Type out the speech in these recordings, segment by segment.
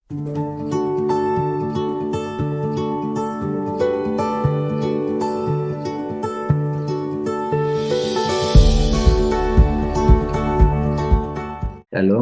Shalom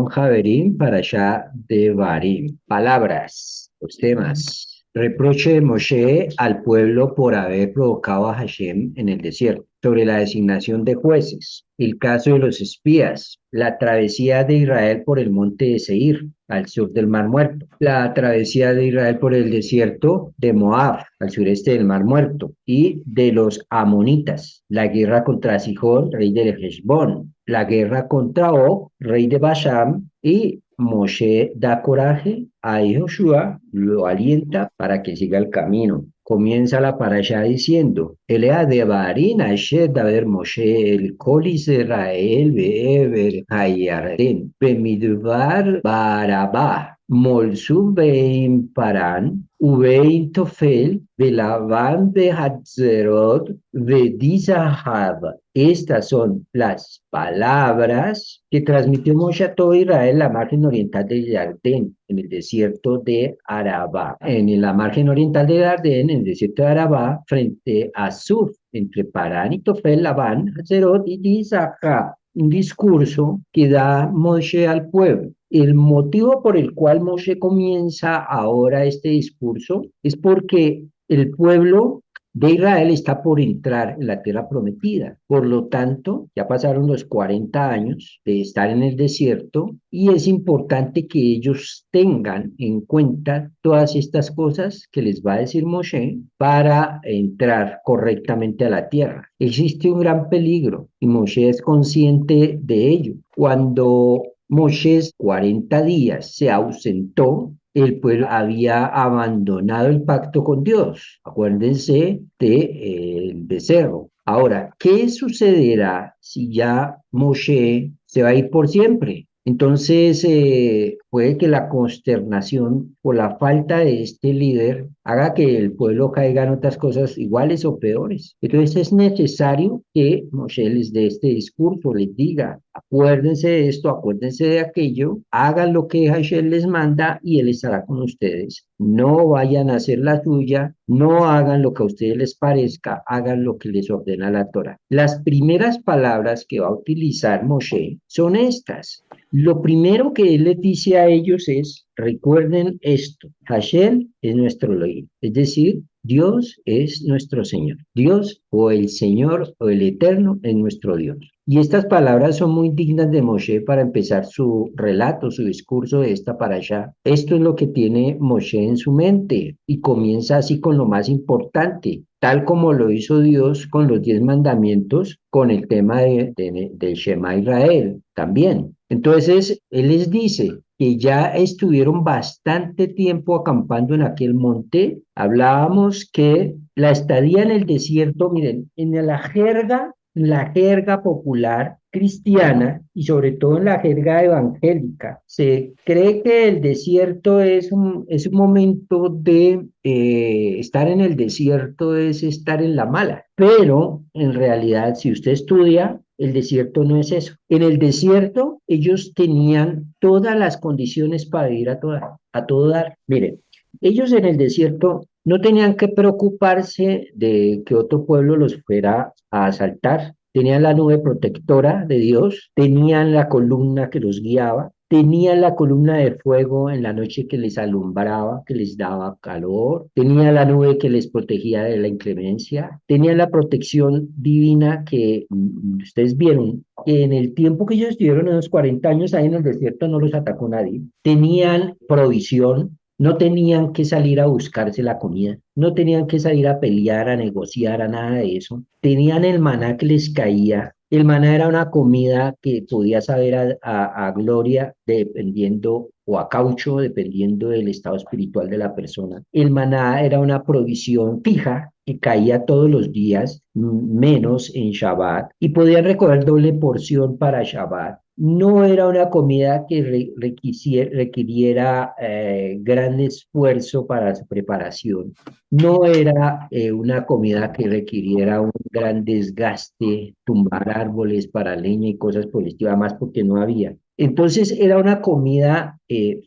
Javerim, Parashá de Barim. Palabras, los temas. Reproche de Moshe al pueblo por haber provocado a Hashem en el desierto. Sobre la designación de jueces. El caso de los espías. La travesía de Israel por el monte de Seir, al sur del Mar Muerto. La travesía de Israel por el desierto de Moab, al sureste del Mar Muerto. Y de los amonitas. La guerra contra Sihón, rey de Heshbón. La guerra contra Og, rey de Basham, y Moshe da coraje a Josué, lo alienta para que siga el camino. Comienza la parasha diciendo, Elea de Barín, Asher, Daber Moshe, el Colis Israel, Beber, Hayarden, Bemidbar, Barabá, Molsum, Bein Paran, Ubein Tofel, Belaban, Behatzerot, Bedizahab. Estas son las palabras que transmitió Moshe a todo Israel en la margen oriental del Jardín, en el desierto de Arabá. En la margen oriental del Jardín, en el desierto de Arabá, frente a Suf, entre Parán y Tofel, Labán, Hazerot y Disacá. Un discurso que da Moshe al pueblo. El motivo por el cual Moshe comienza ahora este discurso es porque el pueblo de Israel está por entrar en la tierra prometida. Por lo tanto, ya pasaron los 40 años de estar en el desierto y es importante que ellos tengan en cuenta todas estas cosas que les va a decir Moshe para entrar correctamente a la tierra. Existe un gran peligro y Moshe es consciente de ello. Cuando Moshe 40 días se ausentó, el pueblo había abandonado el pacto con Dios. Acuérdense del becerro. Ahora, ¿qué sucederá si ya Moshe se va a ir por siempre? Entonces, puede que la consternación por la falta de este líder haga que el pueblo caiga en otras cosas iguales o peores. Entonces, es necesario que Moshe les dé este discurso, les diga, acuérdense de esto, acuérdense de aquello, hagan lo que Hashem les manda y Él estará con ustedes. No vayan a hacer la suya, no hagan lo que a ustedes les parezca, hagan lo que les ordena la Torah. Las primeras palabras que va a utilizar Moshe son estas. Lo primero que él les dice a ellos es, recuerden esto, Hashem es nuestro Elohim, es decir, Dios es nuestro Señor. Dios o el Señor o el Eterno es nuestro Dios. Y estas palabras son muy dignas de Moshe para empezar su relato, su discurso de esta parashá. Esto es lo que tiene Moshe en su mente y comienza así con lo más importante, tal como lo hizo Dios con los 10 mandamientos, con el tema del Shema Israel también. Entonces, él les dice que ya estuvieron bastante tiempo acampando en aquel monte. Hablábamos que la estadía en el desierto, miren, en la jerga popular cristiana y sobre todo en la jerga evangélica, se cree que el desierto es un momento de estar en el desierto, es estar en la mala, pero en realidad si usted estudia, el desierto no es eso. En el desierto ellos tenían todas las condiciones para ir a todo dar. Miren, ellos en el desierto no tenían que preocuparse de que otro pueblo los fuera a asaltar. Tenían la nube protectora de Dios, tenían la columna que los guiaba, tenían la columna de fuego en la noche que les alumbraba, que les daba calor, tenían la nube que les protegía de la inclemencia, tenían la protección divina que ustedes vieron que en el tiempo que ellos estuvieron en los 40 años ahí en el desierto no los atacó nadie. Tenían provisión, no tenían que salir a buscarse la comida, no tenían que salir a pelear, a negociar, a nada de eso. Tenían el maná que les caía. El maná era una comida que podía saber a gloria dependiendo o a caucho dependiendo del estado espiritual de la persona. El maná era una provisión fija que caía todos los días, menos en Shabbat, y podían recoger doble porción para Shabbat. No era una comida que requiriera gran esfuerzo para su preparación. No era una comida que requiriera un gran desgaste, tumbar árboles para leña y cosas por el estilo, además porque no había. Entonces era una comida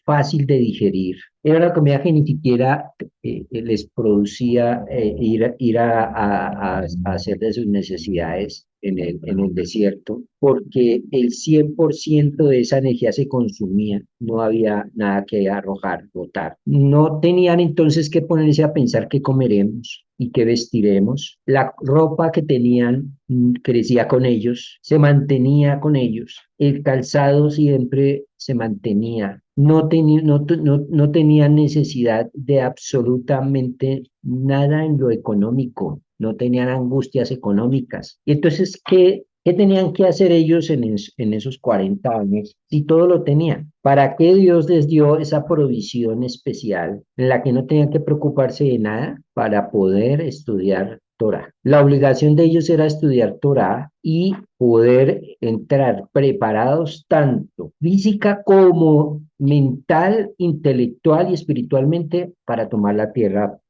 fácil de digerir, Era una comida que ni siquiera les producía a hacer de sus necesidades en el desierto, porque el 100% de esa energía se consumía, no había nada que arrojar, botar. No tenían entonces que ponerse a pensar qué comeremos y qué vestiremos. La ropa que tenían crecía con ellos, se mantenía con ellos. El calzado siempre se mantenía. No tenían necesidad de absolutamente nada en lo económico, no tenían angustias económicas. Y entonces, ¿qué tenían que hacer ellos en esos 40 años si todo lo tenían? ¿Para qué Dios les dio esa provisión especial en la que no tenían que preocuparse de nada para poder estudiar Torah? La obligación de ellos era estudiar Torah y poder entrar preparados tanto física como mental, intelectual y espiritualmente para tomar la tierra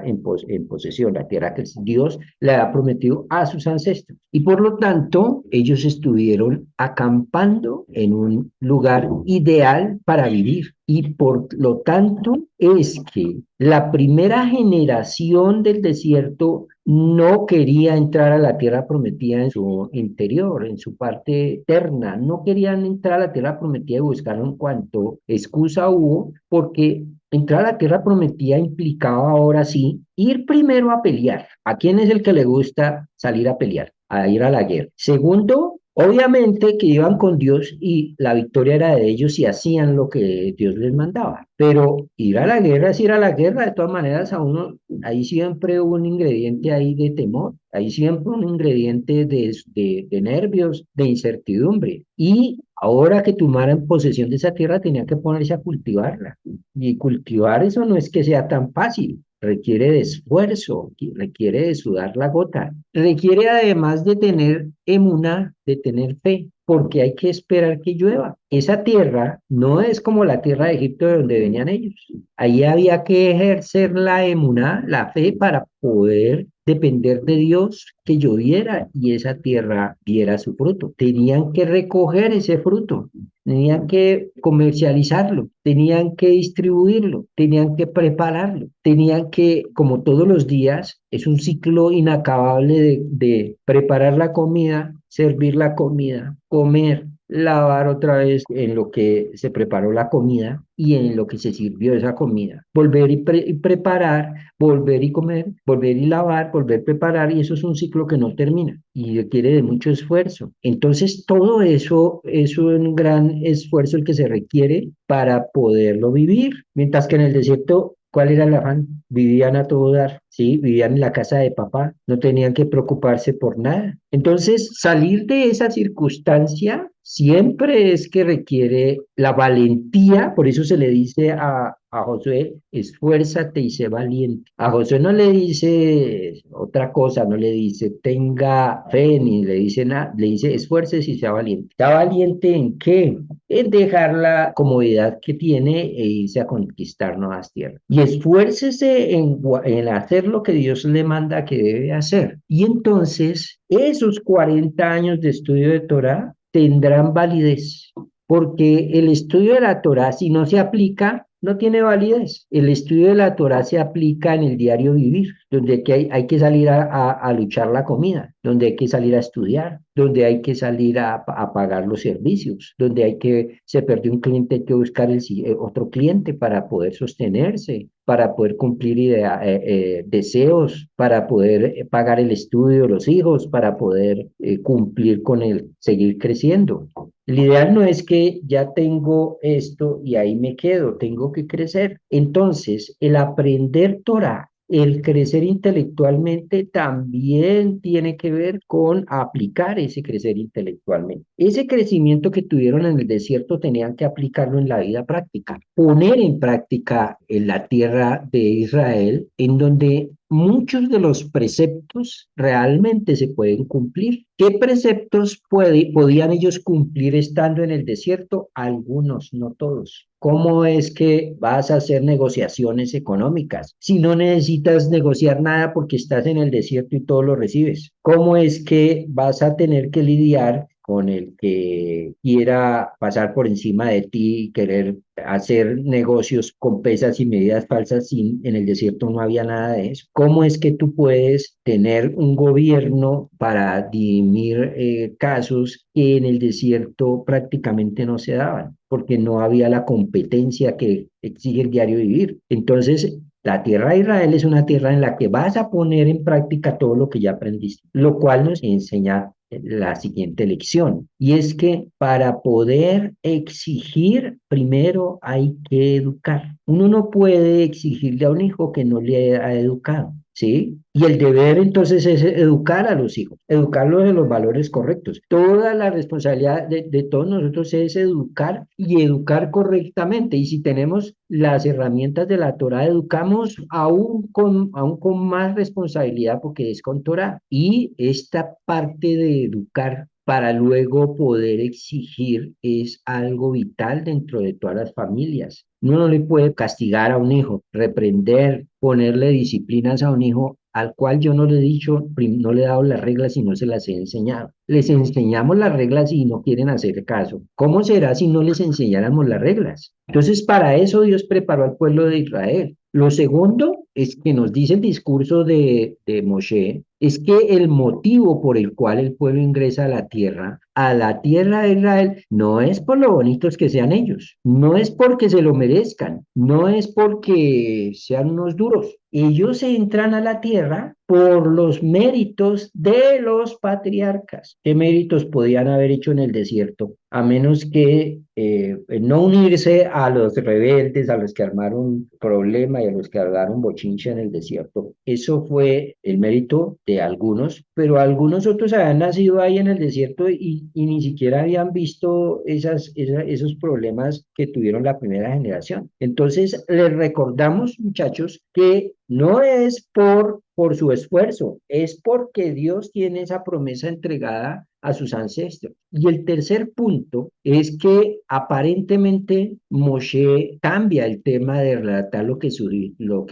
en posesión, la tierra que Dios le ha prometido a sus ancestros. Y por lo tanto, ellos estuvieron acampando en un lugar ideal para vivir. Y por lo tanto, es que la primera generación del desierto no quería entrar a la tierra prometida en su interior, en su parte eterna. No querían entrar a la tierra prometida y buscaron cuanto excusa hubo, porque entrar a la tierra prometida implicaba ahora sí ir primero a pelear. ¿A quién es el que le gusta salir a pelear? A ir a la guerra. Segundo, obviamente que iban con Dios y la victoria era de ellos y hacían lo que Dios les mandaba. Pero ir a la guerra es ir a la guerra, de todas maneras, a uno, ahí siempre hubo un ingrediente ahí de temor, ahí siempre un ingrediente de nervios, de incertidumbre. Y ahora que tomaran posesión de esa tierra, tenían que ponerse a cultivarla. Y cultivar eso no es que sea tan fácil. Requiere de esfuerzo, requiere de sudar la gota, requiere además de tener emuná, de tener fe, porque hay que esperar que llueva. Esa tierra no es como la tierra de Egipto de donde venían ellos. Ahí había que ejercer la emuná, la fe, para poder depender de Dios que lloviera y esa tierra diera su fruto. Tenían que recoger ese fruto, tenían que comercializarlo, tenían que distribuirlo, tenían que prepararlo, tenían que, como todos los días, es un ciclo inacabable de preparar la comida, servir la comida, comer, lavar otra vez en lo que se preparó la comida y en lo que se sirvió esa comida, volver y preparar, volver y comer, volver y lavar, volver a preparar, y eso es un ciclo que no termina y requiere de mucho esfuerzo. Entonces, todo eso es un gran esfuerzo el que se requiere para poderlo vivir, mientras que en el desierto, ¿cuál era el afán? Vivían a todo dar, ¿sí? Vivían en la casa de papá, no tenían que preocuparse por nada. Entonces, salir de esa circunstancia siempre es que requiere la valentía, por eso se le dice a Josué, esfuérzate y sé valiente. A Josué no le dice otra cosa, no le dice tenga fe, ni le dice nada, le dice esfuércese y sea valiente. ¿Sea valiente en qué? En dejar la comodidad que tiene e irse a conquistar nuevas tierras. Y esfuércese en hacer lo que Dios le manda que debe hacer. Y entonces, esos 40 años de estudio de Torah tendrán validez, porque el estudio de la Torah, si no se aplica, no tiene validez. El estudio de la Torah se aplica en el diario vivir, donde hay que salir a luchar la comida, donde hay que salir a estudiar, donde hay que salir a pagar los servicios, donde se perdió un cliente, hay que buscar otro cliente para poder sostenerse, para poder cumplir deseos, para poder pagar el estudio de los hijos, para poder cumplir con seguir creciendo. El ideal no es que ya tengo esto y ahí me quedo, tengo que crecer. Entonces, el aprender Torah, el crecer intelectualmente también tiene que ver con aplicar ese crecer intelectualmente. Ese crecimiento que tuvieron en el desierto tenían que aplicarlo en la vida práctica, poner en práctica en la tierra de Israel, en donde muchos de los preceptos realmente se pueden cumplir. ¿Qué preceptos podían ellos cumplir estando en el desierto? Algunos, no todos. ¿Cómo es que vas a hacer negociaciones económicas si no necesitas negociar nada porque estás en el desierto y todo lo recibes? ¿Cómo es que vas a tener que lidiar con el que quiera pasar por encima de ti y querer hacer negocios con pesas y medidas falsas, sin, en el desierto no había nada de eso. ¿Cómo es que tú puedes tener un gobierno para dirimir casos que en el desierto prácticamente no se daban? Porque no había la competencia que exige el diario vivir. Entonces, la tierra de Israel es una tierra en la que vas a poner en práctica todo lo que ya aprendiste, lo cual nos enseña la siguiente lección, y es que para poder exigir, primero hay que educar. Uno no puede exigirle a un hijo que no le ha educado, ¿sí? Y el deber entonces es educar a los hijos, educarlos en los valores correctos. Toda la responsabilidad de todos nosotros es educar y educar correctamente. Y si tenemos las herramientas de la Torah, educamos aún con más responsabilidad porque es con Torah. Y esta parte de educar para luego poder exigir es algo vital dentro de todas las familias. Uno no le puede castigar a un hijo, reprender, ponerle disciplinas a un hijo al cual yo no le he dicho, no le he dado las reglas y no se las he enseñado. Les enseñamos las reglas y no quieren hacer caso. ¿Cómo será si no les enseñáramos las reglas? Entonces, para eso Dios preparó al pueblo de Israel. Lo segundo es que nos dice el discurso de Moshe, es que el motivo por el cual el pueblo ingresa a la tierra de Israel, no es por lo bonitos que sean ellos, no es porque se lo merezcan, no es porque sean unos duros. Ellos entran a la tierra por los méritos de los patriarcas. ¿Qué méritos podían haber hecho en el desierto? A menos que no unirse a los rebeldes, a los que armaron problema y a los que armaron bochincha en el desierto. Eso fue el mérito de algunos, pero algunos otros habían nacido ahí en el desierto y ni siquiera habían visto esos problemas que tuvieron la primera generación. Entonces, les recordamos, muchachos, que no es por su esfuerzo, es porque Dios tiene esa promesa entregada a sus ancestros. Y el tercer punto es que aparentemente Moshe cambia el tema de relatar lo que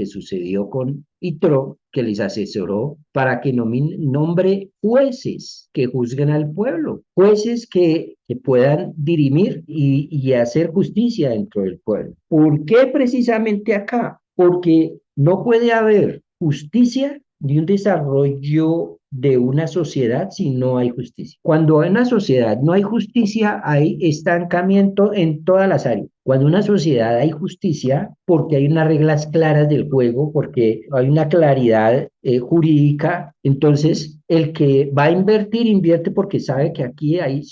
sucedió con Yitro, que les asesoró para que nombre jueces que juzguen al pueblo, jueces que puedan dirimir y hacer justicia dentro del pueblo. ¿Por qué precisamente acá? Porque no puede haber justicia ni un desarrollo de una sociedad si no hay justicia. Cuando en una sociedad no hay justicia, hay estancamiento en todas las áreas. Cuando en una sociedad hay justicia, porque hay unas reglas claras del juego, porque hay una claridad jurídica, entonces el que va a invertir, invierte porque sabe que aquí hay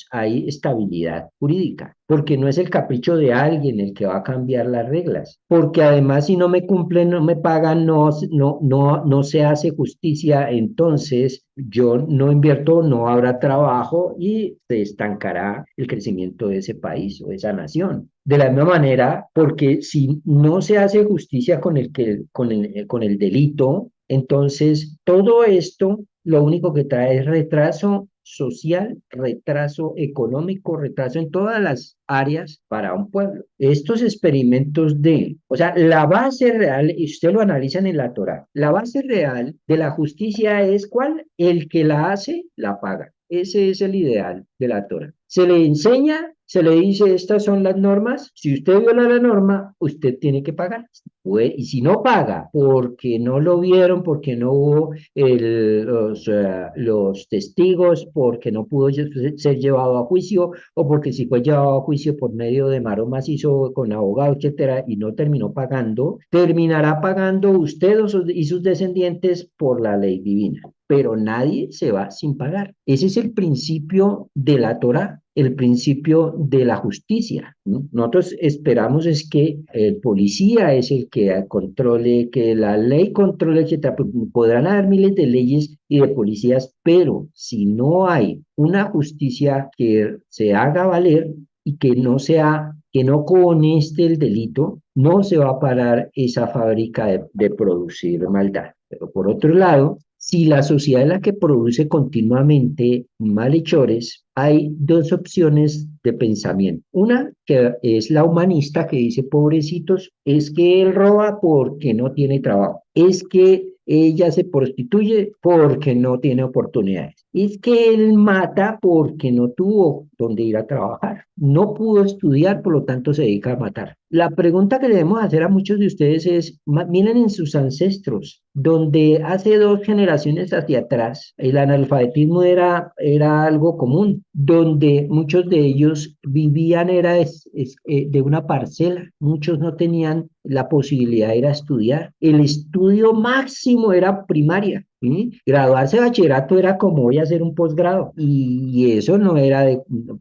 estabilidad jurídica, porque no es el capricho de alguien el que va a cambiar las reglas, porque además si no me cumplen, no me pagan, no se hace justicia, entonces yo no invierto, no habrá trabajo y se estancará el crecimiento de ese país o de esa nación. De la misma manera, porque si no se hace justicia con el delito, entonces todo esto lo único que trae es retraso social, retraso económico, retraso en todas las áreas para un pueblo. Estos experimentos o sea, la base real, y usted lo analiza en la Torah, la base real de la justicia es ¿cuál? El que la hace, la paga. Ese es el ideal de la Torah. Se le enseña, se le dice, estas son las normas. Si usted viola la norma, usted tiene que pagar. Y si no paga porque no lo vieron, porque no hubo los testigos, porque no pudo ser llevado a juicio, o porque si fue llevado a juicio por medio de maromas hizo con abogado, etcétera, y no terminó pagando, terminará pagando usted y sus descendientes por la ley divina. Pero nadie se va sin pagar. Ese es el principio de la Torah, el principio de la justicia, ¿no? Nosotros esperamos es que el policía es el que controle, que la ley controle, etcétera. Podrán haber miles de leyes y de policías, pero si no hay una justicia que se haga valer y que no coneste el delito, no se va a parar esa fábrica de producir maldad. Pero por otro lado, si la sociedad es la que produce continuamente malhechores, hay dos opciones de pensamiento. Una, que es la humanista, que dice, pobrecitos, es que él roba porque no tiene trabajo. Es que ella se prostituye porque no tiene oportunidades. Es que él mata porque no tuvo donde ir a trabajar. No pudo estudiar, por lo tanto se dedica a matar. La pregunta que debemos hacer a muchos de ustedes es, miren en sus ancestros, donde hace 2 generaciones hacia atrás el analfabetismo era algo común, donde muchos de ellos vivían de una parcela, muchos no tenían la posibilidad de ir a estudiar. El estudio máximo era primaria. ¿Sí? Graduarse de bachillerato era como voy a hacer un posgrado y eso no era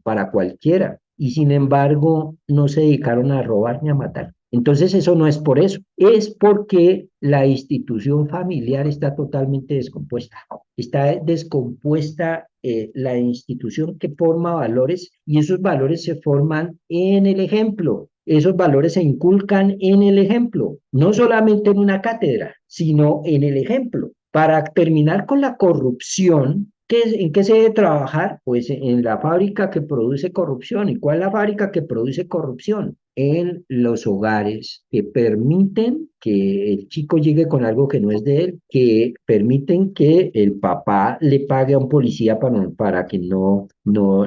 para cualquiera. Y sin embargo, no se dedicaron a robar ni a matar. Entonces, eso no es por eso, es porque la institución familiar está totalmente descompuesta. Está descompuesta la institución que forma valores y esos valores se forman en el ejemplo. Esos valores se inculcan en el ejemplo, no solamente en una cátedra, sino en el ejemplo. Para terminar con la corrupción, ¿en qué se debe trabajar? Pues en la fábrica que produce corrupción. ¿Y cuál es la fábrica que produce corrupción? En los hogares que permiten que el chico llegue con algo que no es de él, que permiten que el papá le pague a un policía para que no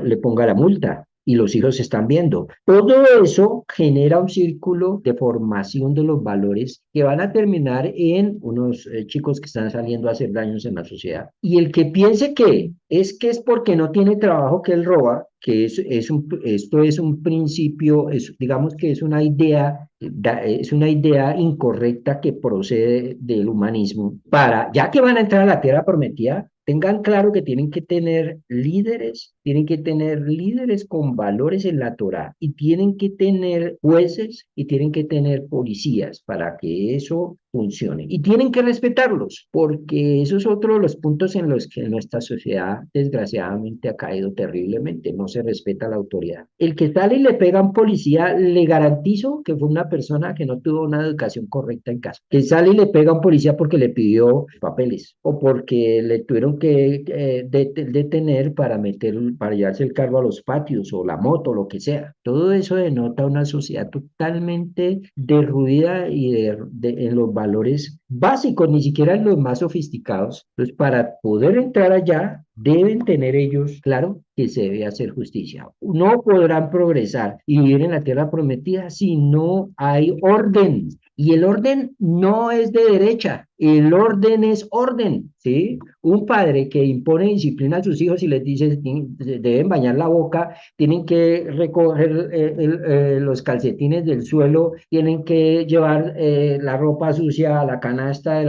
le ponga la multa y los hijos están viendo. Todo eso genera un círculo de formación de los valores que van a terminar en unos chicos que están saliendo a hacer daños en la sociedad. Y el que piense que es porque no tiene trabajo que él roba, que esto es un principio, digamos que es una idea incorrecta que procede del humanismo. Ya que van a entrar a la tierra prometida, tengan claro que tienen que tener líderes con valores en la Torá y tienen que tener jueces y tienen que tener policías para que eso funcione. Y tienen que respetarlos, porque eso es otro de los puntos en los que nuestra sociedad desgraciadamente ha caído terriblemente. No se respeta la autoridad. El que sale y le pega a un policía, le garantizo que fue una persona que no tuvo una educación correcta en casa. Que sale y le pega a un policía porque le pidió papeles o porque le tuvieron que detener para llevarse el carro a los patios o la moto, lo que sea. Todo eso denota una sociedad totalmente derruida y en los valores básicos, ni siquiera en los más sofisticados. Entonces, para poder entrar allá, deben tener ellos claro que se debe hacer justicia. No podrán progresar y vivir en la tierra prometida si no hay orden. Y el orden no es de derecha, el orden es orden, ¿sí? Un padre que impone disciplina a sus hijos y les dice deben bañar la boca, tienen que recoger los calcetines del suelo, tienen que llevar la ropa sucia a la canasta de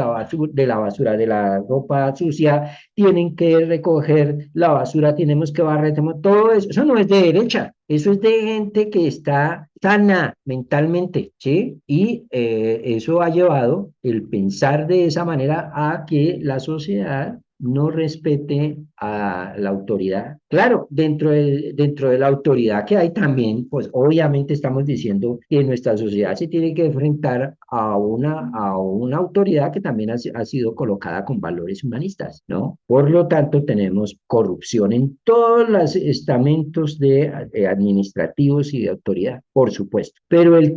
la ropa sucia, tienen que recoger la basura, tenemos que barrer, todo eso, eso no es de derecha, eso es de gente que está sana mentalmente, ¿sí? Y eso ha llevado el pensar de esa manera a que la sociedad no respete a la autoridad. Claro, dentro de la autoridad que hay también, pues obviamente estamos diciendo que nuestra sociedad se tiene que enfrentar a una autoridad que también ha sido colocada con valores humanistas, ¿no? Por lo tanto, tenemos corrupción en todos los estamentos administrativos y de autoridad, por supuesto. Pero el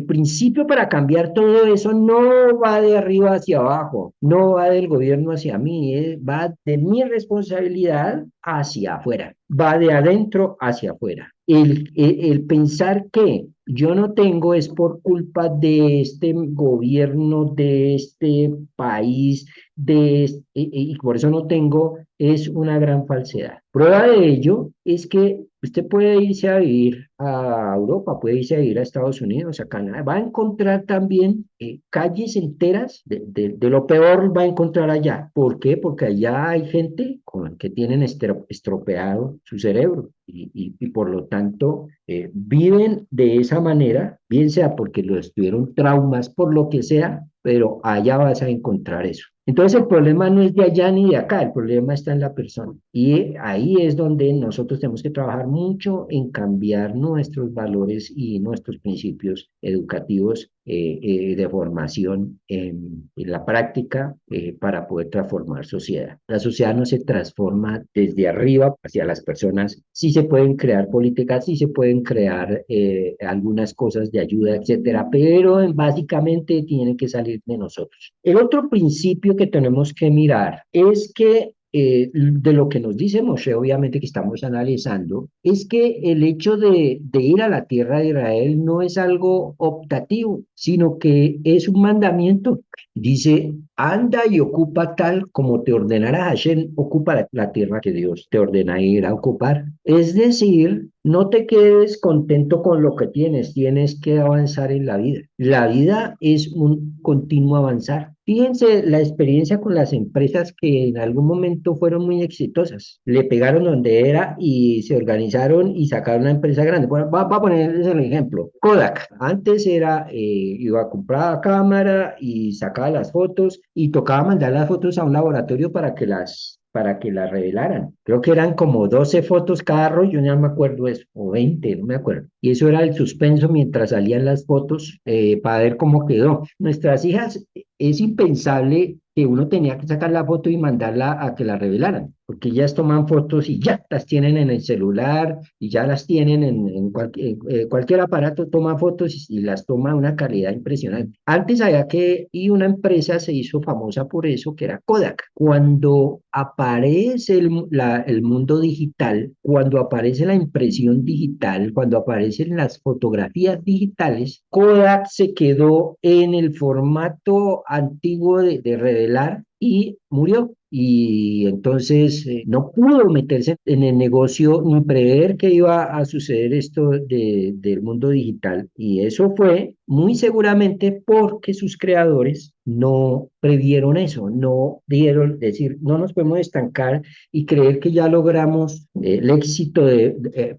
principio para cambiar todo eso no va de arriba hacia abajo, no va del gobierno hacia mí, va de mi responsabilidad hacia afuera, va de adentro hacia afuera. El pensar que yo no tengo es por culpa de este gobierno, de este país, y por eso no tengo, es una gran falsedad. Prueba de ello es que usted puede irse a vivir a Europa, puede irse a vivir a Estados Unidos, a Canadá, va a encontrar también calles enteras de lo peor va a encontrar allá. ¿Por qué? Porque allá hay gente que tienen estropeado su cerebro y por lo tanto viven de esa manera, bien sea porque los tuvieron traumas, por lo que sea, pero allá vas a encontrar eso. Entonces el problema no es de allá ni de acá, el problema está en la persona. Y ahí es donde nosotros tenemos que trabajar mucho en cambiar nuestros valores y nuestros principios educativos de formación en la práctica para poder transformar sociedad. La sociedad no se transforma desde arriba hacia las personas. Sí se pueden crear políticas, sí se pueden crear algunas cosas de ayuda, etcétera, pero básicamente tienen que salir de nosotros. El otro principio que tenemos que mirar es que de lo que nos dice Moshe, obviamente que estamos analizando, es que el hecho de ir a la tierra de Israel no es algo optativo, sino que es un mandamiento. Dice, anda y ocupa tal como te ordenará Hashem, ocupa la tierra que Dios te ordena ir a ocupar. Es decir, no te quedes contento con lo que tienes, tienes que avanzar en la vida. La vida es un continuo avanzar. Fíjense la experiencia con las empresas que en algún momento fueron muy exitosas. Le pegaron donde era y se organizaron y sacaron una empresa grande. Bueno, va a ponerles el ejemplo. Kodak. Antes era, iba a comprar cámara y sacaba las fotos y tocaba mandar las fotos a un laboratorio para que las revelaran. Creo que eran como 12 fotos cada rollo, no me acuerdo eso, o 20, no me acuerdo. Y eso era el suspenso mientras salían las fotos para ver cómo quedó. Nuestras hijas, es impensable que uno tenía que sacar la foto y mandarla a que la revelaran, porque ellas toman fotos y ya las tienen en el celular y ya las tienen cualquier aparato toma fotos y las toma a una calidad impresionante. Antes había que, y una empresa se hizo famosa por eso, que era Kodak. Cuando aparece el mundo digital, cuando aparece la impresión digital, cuando aparecen las fotografías digitales, Kodak se quedó en el formato antiguo de revelar y murió. Y entonces no pudo meterse en el negocio ni prever que iba a suceder esto del mundo digital. Y eso fue muy seguramente porque sus creadores no previeron eso, no dieron, decir, no nos podemos estancar y creer que ya logramos el éxito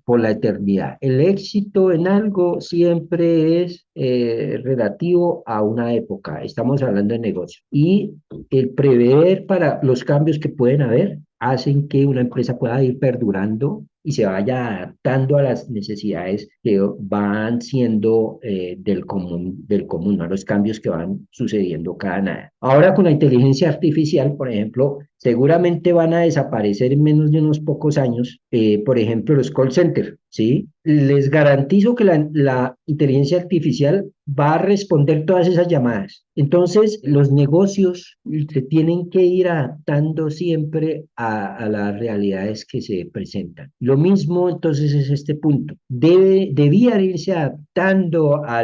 por la eternidad. El éxito en algo siempre es relativo a una época. Estamos hablando de negocio. Y el prever para los cambios que pueden haber hacen que una empresa pueda ir perdurando y se vaya adaptando a las necesidades que van siendo del común, a los cambios que van sucediendo cada nada. Ahora con la inteligencia artificial, por ejemplo, seguramente van a desaparecer en menos de unos pocos años, por ejemplo, los call centers, ¿sí? Les garantizo que la inteligencia artificial va a responder todas esas llamadas. Entonces, los negocios se tienen que ir adaptando siempre a las realidades que se presentan. Lo mismo, entonces, es este punto. Debía irse adaptando a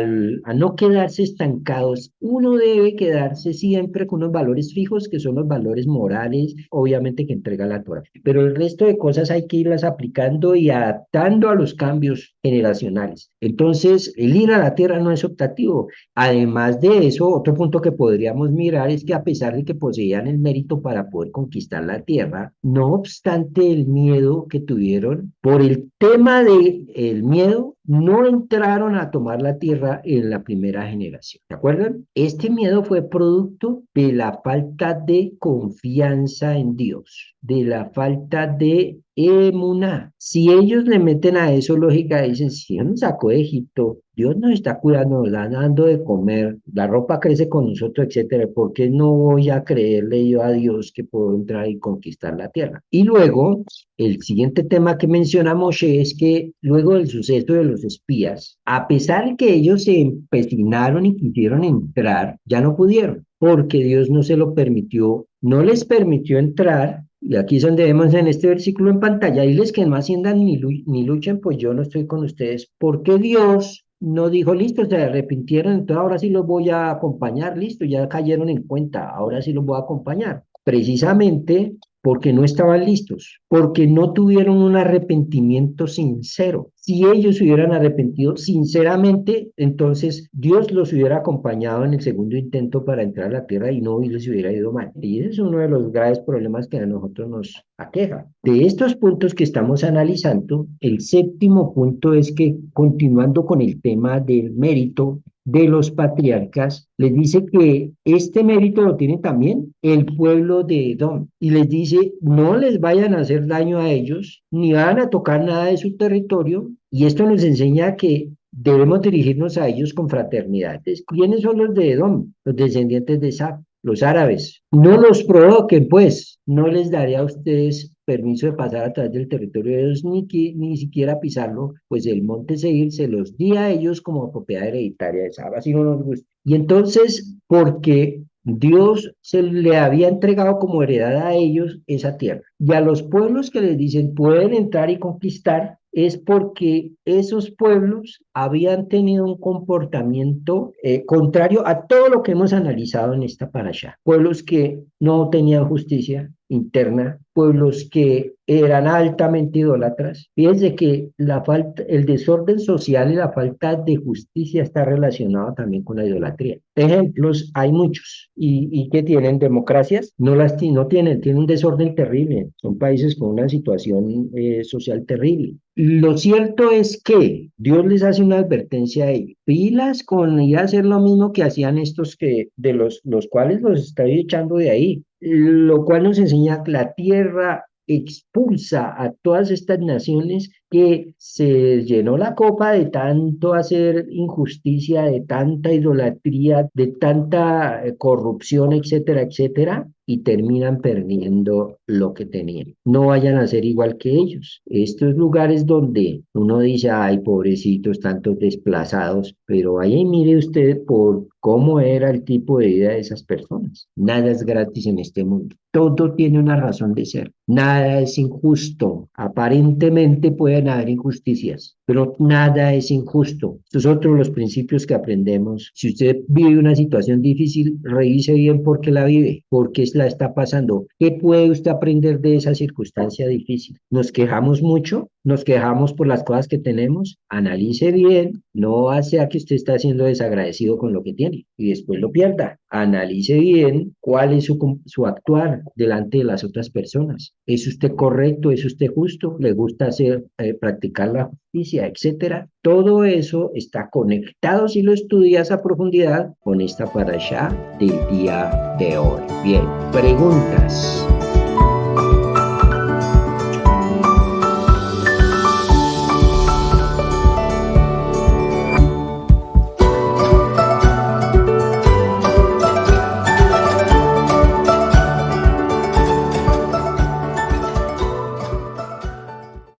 no quedarse estancados. Uno debe quedarse siempre con unos valores fijos, que son los valores morales, obviamente que entrega la Torah. Pero el resto de cosas hay que irlas aplicando y adaptando a los cambios generacionales. Entonces, el ir a la tierra no es optativo. Además de eso, otro punto que podríamos mirar es que a pesar de que poseían el mérito para poder conquistar la tierra, no obstante el miedo que tuvieron, por el tema del miedo, no entraron a tomar la tierra en la primera generación. ¿Se acuerdan? Este miedo fue producto de la falta de confianza en Dios, de la falta de emuná. Si ellos le meten a eso lógica, dicen, si Dios nos sacó de Egipto, Dios nos está cuidando, nos está dando de comer, la ropa crece con nosotros, etcétera, ¿por qué no voy a creerle yo a Dios que puedo entrar y conquistar la tierra? Y luego, el siguiente tema que menciona Moshe es que luego del suceso de los espías, a pesar de que ellos se empecinaron y quisieron entrar, ya no pudieron, porque Dios no se lo permitió, no les permitió entrar. Y aquí es donde vemos en este versículo en pantalla, diles que no asciendan ni luchen, pues yo no estoy con ustedes, porque Dios no dijo, listo, se arrepintieron, entonces ahora sí los voy a acompañar, listo, ya cayeron en cuenta, ahora sí los voy a acompañar. Precisamente porque no estaban listos, porque no tuvieron un arrepentimiento sincero. Si ellos se hubieran arrepentido sinceramente, entonces Dios los hubiera acompañado en el segundo intento para entrar a la tierra y no les hubiera ido mal. Y ese es uno de los graves problemas que a nosotros nos aqueja. De estos puntos que estamos analizando, el séptimo punto es que, continuando con el tema del mérito, de los patriarcas, les dice que este mérito lo tiene también el pueblo de Edom. Y les dice, no les vayan a hacer daño a ellos, ni van a tocar nada de su territorio. Y esto nos enseña que debemos dirigirnos a ellos con fraternidad. Entonces, ¿quiénes son los de Edom? Los descendientes de Saf, los árabes. No los provoquen, pues, no les daré a ustedes permiso de pasar a través del territorio de ellos, ni siquiera pisarlo, pues el monte Seir se los di a ellos como propiedad hereditaria de Saba, si no nos gusta. Y entonces, porque Dios se le había entregado como heredad a ellos esa tierra. Y a los pueblos que les dicen pueden entrar y conquistar, es porque esos pueblos habían tenido un comportamiento contrario a todo lo que hemos analizado en esta parasha. Pueblos que no tenían justicia interna, pueblos que eran altamente idólatras. Fíjense que el desorden social y la falta de justicia está relacionado también con la idolatría. Ejemplos hay muchos. ¿Y qué tienen? Democracias no tienen un desorden terrible. Son países con una situación social terrible. Lo cierto es que Dios les hace una advertencia a ellos. Pilas con ir a hacer lo mismo que hacían estos de los cuales los estoy echando de ahí. Lo cual nos enseña que la tierra expulsa a todas estas naciones que se llenó la copa de tanto hacer injusticia, de tanta idolatría, de tanta corrupción, etcétera, etcétera, y terminan perdiendo lo que tenían. No vayan a ser igual que ellos. Estos lugares donde uno dice, ay, pobrecitos, tantos desplazados, pero ahí mire usted por cómo era el tipo de vida de esas personas. Nada es gratis en este mundo. Todo tiene una razón de ser. Nada es injusto. Aparentemente pueden haber injusticias, pero nada es injusto. Estos son otros los principios que aprendemos. Si usted vive una situación difícil, revise bien por qué la vive, por qué la está pasando. ¿Qué puede usted aprender de esa circunstancia difícil? ¿Nos quejamos mucho? ¿Nos quejamos por las cosas que tenemos? Analice bien, no sea que usted está siendo desagradecido con lo que tiene y después lo pierda. Analice bien cuál es su actuar delante de las otras personas. ¿Es usted correcto? ¿Es usted justo? ¿Le gusta practicar la justicia, etcétera? Todo eso está conectado, si lo estudias a profundidad, con esta parashá del día de hoy. Bien, preguntas.